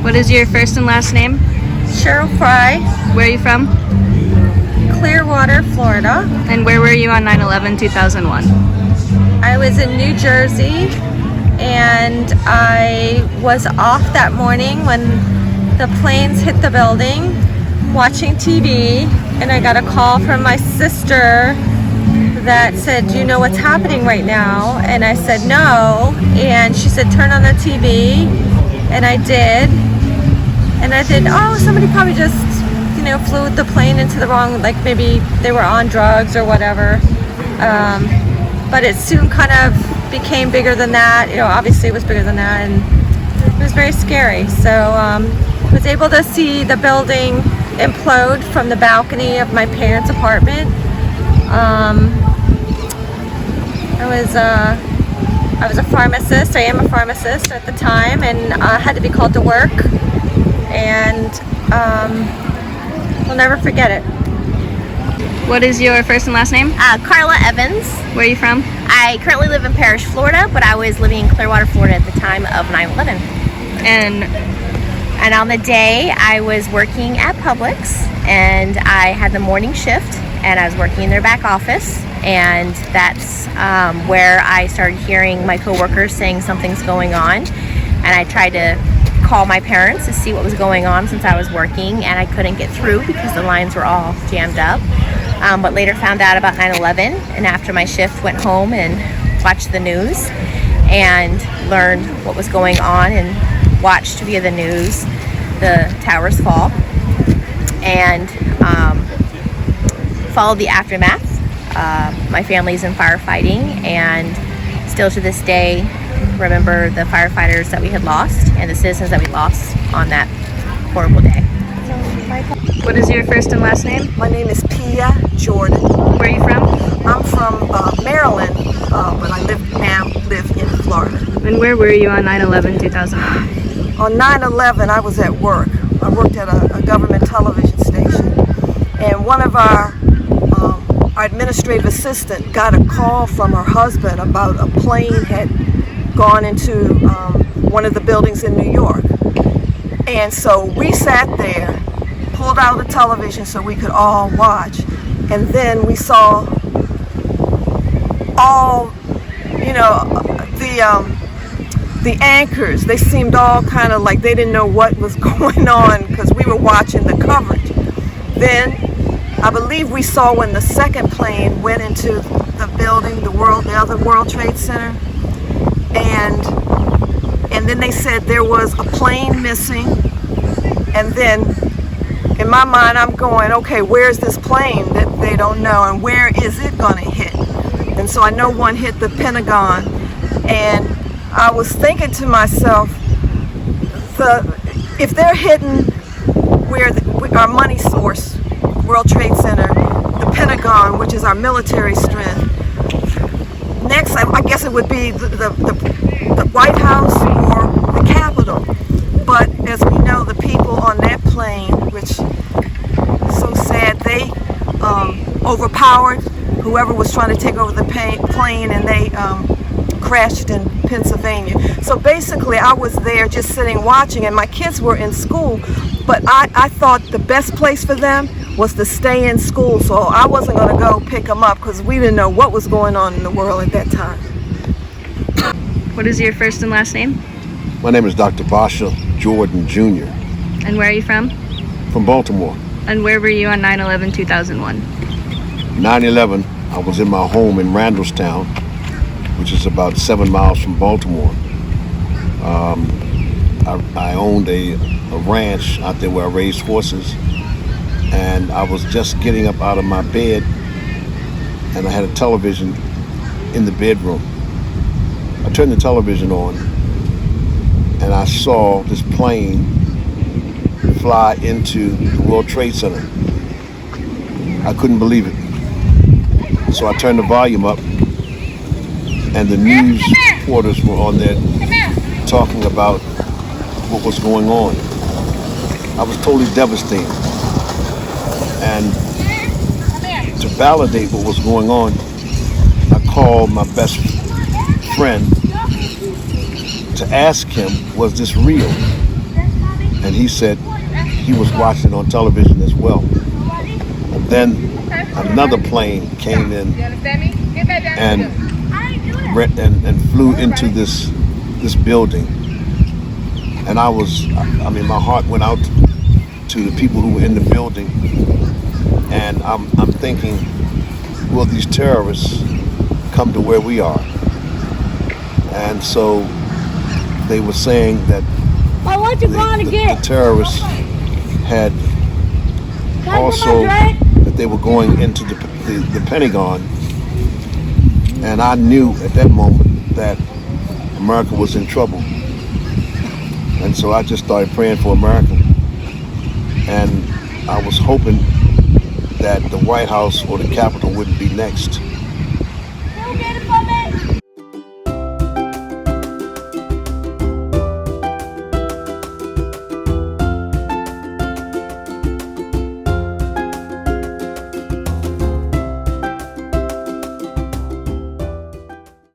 What is your first and last name? Cheryl Fry, Where are you from? Clearwater, Florida. And where were you on 9/11/2001? I was in New Jersey, and I was off that morning when the planes hit the building, watching TV, and I got a call from my sister that said, "Do you know what's happening right now?" And I said, "No." And she said, "Turn on the TV." And I did. And I said, "Oh, somebody probably just, flew the plane into the wrong, like maybe they were on drugs or whatever." But it soon kind of became bigger than that. Obviously it was bigger than that, and it was very scary. So I was able to see the building implode from the balcony of my parents' apartment. I was a pharmacist. I am a pharmacist at the time, and I had to be called to work, and I'll never forget it. What is your first and last name? Carla Evans. Where are you from? I currently live in Parrish, Florida, but I was living in Clearwater, Florida at the time of 9/11. And on the day, I was working at Publix, and I had the morning shift, and I was working in their back office, and that's where I started hearing my coworkers saying something's going on, and I tried to call my parents to see what was going on since I was working, and I couldn't get through because the lines were all jammed up. But later found out about 9/11, and after my shift went home and watched the news and learned what was going on, and watched via the news the towers fall, and followed the aftermath. My family's in firefighting, and still to this day remember the firefighters that we had lost and the citizens that we lost on that horrible day. What is your first and last name? My name is Pia Jordan. Where are you from? I'm from Maryland, but I live in Florida. And where were you on 9/11/2001? On 9/11, I was at work. I worked at a government television station, and one of our administrative assistant got a call from her husband about a plane had gone into one of the buildings in New York. And so we sat there, pulled out the television so we could all watch, and then we saw all, the anchors. They seemed all kind of like they didn't know what was going on because we were watching the coverage. Then I believe we saw when the second plane went into the building, the other World Trade Center, and then they said there was a plane missing, and then in my mind I'm going, okay, where's this plane that they don't know, and where is it gonna hit? And so I know one hit the Pentagon, and I was thinking to myself, if they're hitting where our money source, World Trade Center, the Pentagon, which is our military strength, next I guess it would be the White House or the Capitol. But as we know, the people on that plane, which is so sad, they overpowered whoever was trying to take over the plane, and they crashed in Pennsylvania. So basically I was there just sitting watching, and my kids were in school, but I thought the best place for them was to stay in school, so I wasn't going to go pick them up because we didn't know what was going on in the world at that time. What is your first and last name? My name is Dr. Basha Jordan Jr. And where are you from? from Baltimore. And where were you on 9/11/2001? 9/11, I was in my home in Randallstown, which is about 7 miles from Baltimore. I owned a ranch out there where I raised horses, and I was just getting up out of my bed, and I had a television in the bedroom. I turned the television on, and I saw this plane fly into the World Trade Center. I couldn't believe it. So I turned the volume up, and the news reporters were on there talking about what was going on. I was totally devastated. And to validate what was going on, I called my best friend to ask him, was this real? and he said he was watching on television as well. And then another plane came in and flew into this building. And my heart went out to the people who were in the building, and I'm thinking, will these terrorists come to where we are? And so they were saying that the terrorists had also, that they were going into the Pentagon, and I knew at that moment that America was in trouble. And so I just started praying for America. And I was hoping that the White House or the Capitol wouldn't be next.